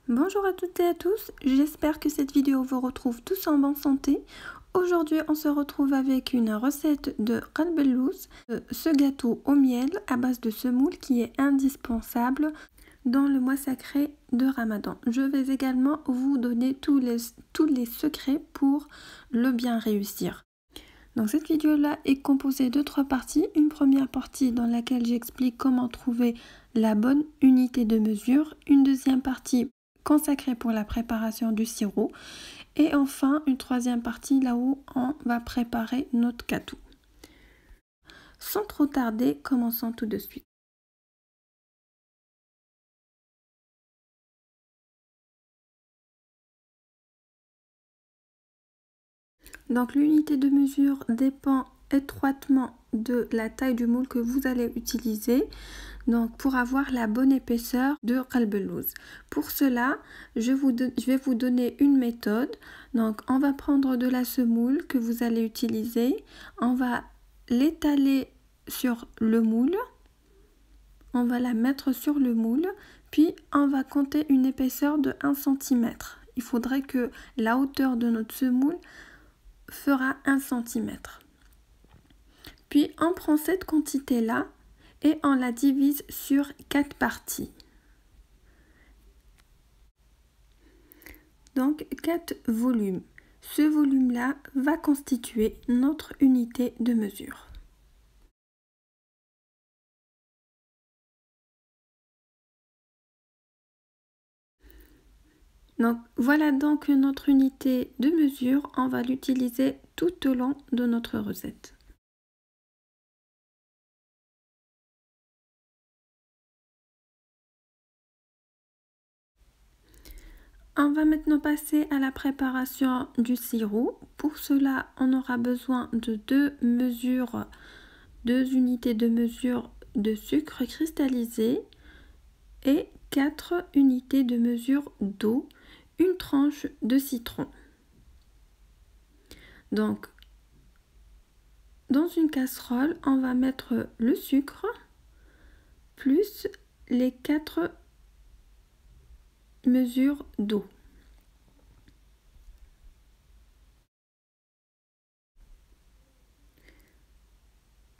Bonjour à toutes et à tous, j'espère que cette vidéo vous retrouve tous en bonne santé. Aujourd'hui on se retrouve avec une recette de qalbellouz, ce gâteau au miel à base de semoule qui est indispensable dans le mois sacré de Ramadan. Je vais également vous donner tous les secrets pour le bien réussir. Donc cette vidéo là est composée de 3 parties. Une première partie dans laquelle j'explique comment trouver la bonne unité de mesure. Une deuxième partie consacrée pour la préparation du sirop. Et enfin une troisième partie là où on va préparer notre gâteau. Sans trop tarder, commençons tout de suite. Donc l'unité de mesure dépend étroitement de la taille du moule que vous allez utiliser, donc pour avoir la bonne épaisseur de qalbellouz. Pour cela, je vais vous donner une méthode. Donc on va prendre de la semoule que vous allez utiliser, on va l'étaler sur le moule, on va la mettre sur le moule, puis on va compter une épaisseur de 1 cm. Il faudrait que la hauteur de notre semoule fera 1 cm. Puis on prend cette quantité là et on la divise sur 4 parties. Donc 4 volumes. Ce volume là va constituer notre unité de mesure. Donc voilà donc notre unité de mesure, on va l'utiliser tout au long de notre recette. On va maintenant passer à la préparation du sirop. Pour cela, on aura besoin de 2 unités de mesure de sucre cristallisé et 4 unités de mesure d'eau, une tranche de citron. Donc, dans une casserole, on va mettre le sucre plus les 4 mesures d'eau.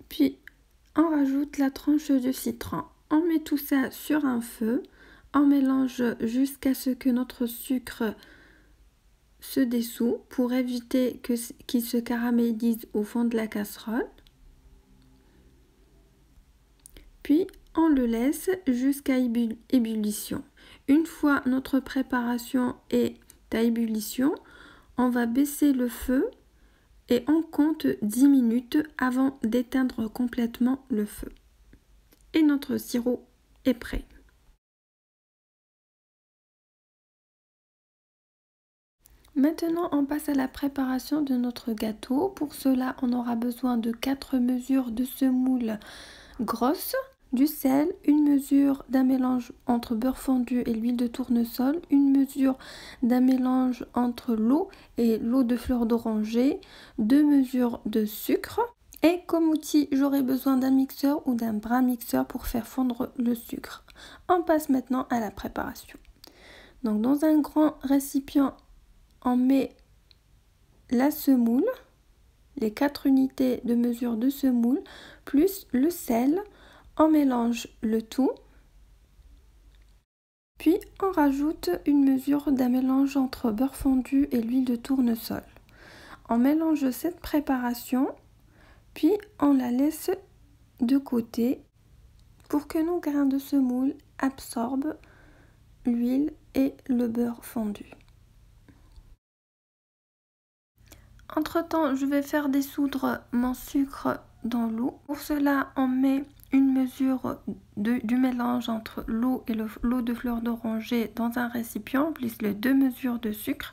Puis, on rajoute la tranche de citron. On met tout ça sur un feu. On mélange jusqu'à ce que notre sucre se dissout pour éviter qu'il se caramélise au fond de la casserole. Puis on le laisse jusqu'à ébullition. Une fois notre préparation est à ébullition, on va baisser le feu et on compte 10 minutes avant d'éteindre complètement le feu. Et notre sirop est prêt. Maintenant, on passe à la préparation de notre gâteau. Pour cela, on aura besoin de 4 mesures de semoule grosse, du sel, une mesure d'un mélange entre beurre fondu et l'huile de tournesol, une mesure d'un mélange entre l'eau et l'eau de fleur d'oranger, 2 mesures de sucre. Et comme outil, j'aurai besoin d'un mixeur ou d'un bras mixeur pour faire fondre le sucre. On passe maintenant à la préparation. Donc dans un grand récipient, on met la semoule, les 4 unités de mesure de semoule, plus le sel. On mélange le tout. Puis on rajoute une mesure d'un mélange entre beurre fondu et l'huile de tournesol. On mélange cette préparation, puis on la laisse de côté pour que nos grains de semoule absorbent l'huile et le beurre fondu. Entre-temps, je vais faire dissoudre mon sucre dans l'eau. Pour cela, on met une mesure du mélange entre l'eau et l'eau de fleur d'oranger dans un récipient, plus les 2 mesures de sucre.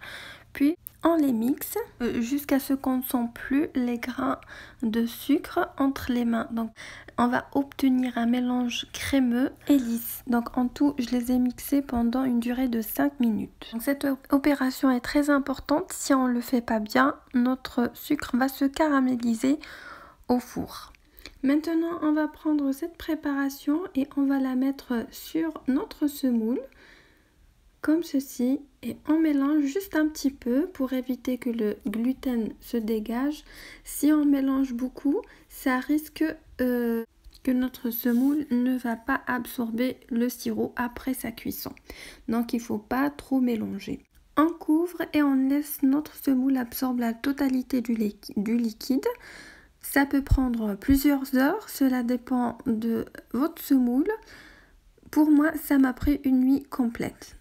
Puis, on les mixe jusqu'à ce qu'on ne sent plus les grains de sucre entre les mains. Donc, on va obtenir un mélange crémeux et lisse. Donc, en tout, je les ai mixés pendant une durée de 5 minutes. Donc, cette opération est très importante. Si on ne le fait pas bien, notre sucre va se caraméliser au four. Maintenant, on va prendre cette préparation et on va la mettre sur notre semoule comme ceci, et on mélange juste un petit peu pour éviter que le gluten se dégage. Si on mélange beaucoup, ça risque que notre semoule ne va pas absorber le sirop après sa cuisson. Donc il ne faut pas trop mélanger. On couvre et on laisse notre semoule absorber la totalité du liquide. Ça peut prendre plusieurs heures, cela dépend de votre semoule. Pour moi, ça m'a pris une nuit complète.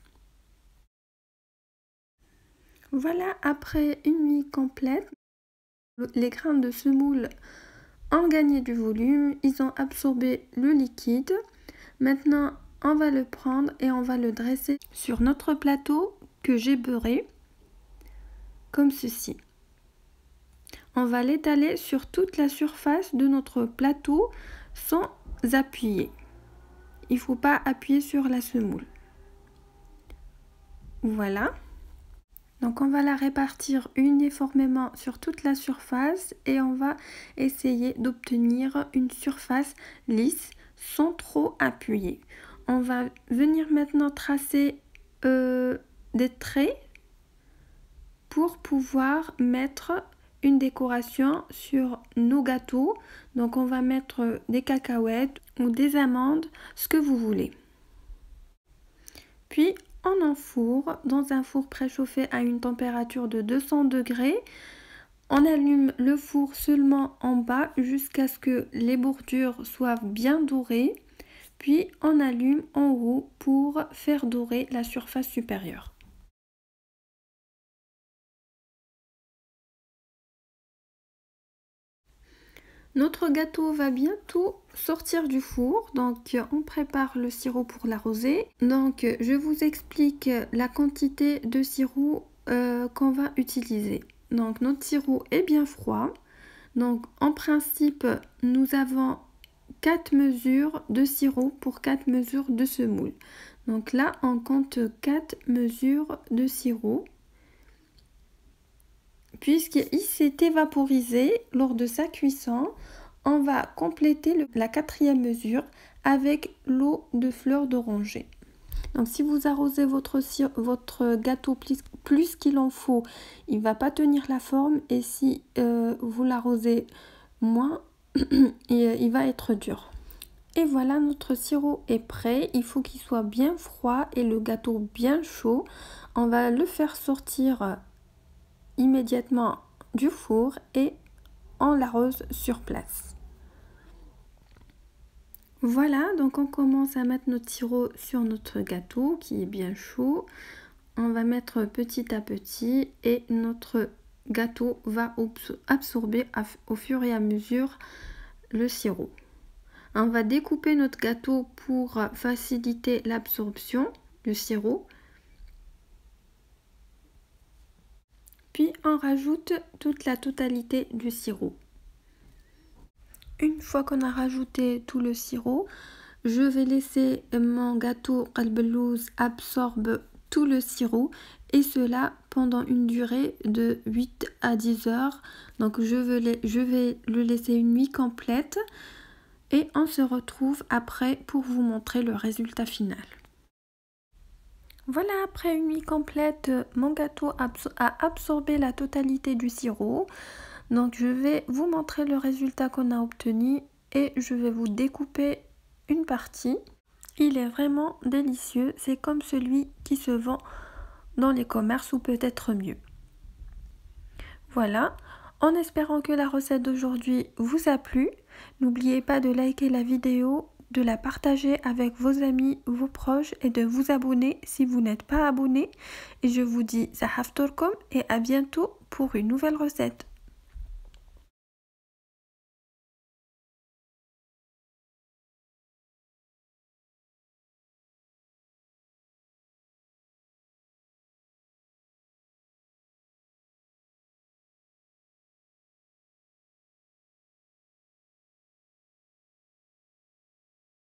Voilà, après une nuit complète, les grains de semoule ont gagné du volume, ils ont absorbé le liquide. Maintenant, on va le prendre et on va le dresser sur notre plateau que j'ai beurré, comme ceci. On va l'étaler sur toute la surface de notre plateau sans appuyer. Il ne faut pas appuyer sur la semoule. Voilà. Donc on va la répartir uniformément sur toute la surface et on va essayer d'obtenir une surface lisse sans trop appuyer. On va venir maintenant tracer des traits pour pouvoir mettre une décoration sur nos gâteaux. Donc on va mettre des cacahuètes ou des amandes, ce que vous voulez. Puis on enfourre dans un four préchauffé à une température de 200 degrés. On allume le four seulement en bas jusqu'à ce que les bordures soient bien dorées. Puis on allume en haut pour faire dorer la surface supérieure. Notre gâteau va bientôt sortir du four, donc on prépare le sirop pour l'arroser. Donc je vous explique la quantité de sirop qu'on va utiliser. Donc notre sirop est bien froid. Donc en principe, nous avons 4 mesures de sirop pour 4 mesures de semoule. Donc là, on compte 4 mesures de sirop. Puisqu'il s'est évaporisé lors de sa cuisson, on va compléter la 4e mesure avec l'eau de fleur d'oranger. Donc si vous arrosez votre gâteau plus qu'il en faut, il ne va pas tenir la forme, et si vous l'arrosez moins, il va être dur. Et voilà, notre sirop est prêt. Il faut qu'il soit bien froid et le gâteau bien chaud. On va le faire sortir immédiatement du four et on l'arrose sur place. Voilà, donc on commence à mettre notre sirop sur notre gâteau qui est bien chaud. On va mettre petit à petit et notre gâteau va absorber au fur et à mesure le sirop. On va découper notre gâteau pour faciliter l'absorption du sirop. Puis on rajoute toute la totalité du sirop. Une fois qu'on a rajouté tout le sirop, je vais laisser mon gâteau Qalbellouz absorbe tout le sirop, et cela pendant une durée de 8 à 10 heures. Donc je vais le laisser une nuit complète et on se retrouve après pour vous montrer le résultat final. Voilà, après une nuit complète, mon gâteau a absorbé la totalité du sirop. Donc je vais vous montrer le résultat qu'on a obtenu et je vais vous découper une partie. Il est vraiment délicieux, c'est comme celui qui se vend dans les commerces ou peut-être mieux. Voilà, en espérant que la recette d'aujourd'hui vous a plu, n'oubliez pas de liker la vidéo, de la partager avec vos amis, vos proches et de vous abonner si vous n'êtes pas abonné. Et je vous dis Zahaftorkom et à bientôt pour une nouvelle recette.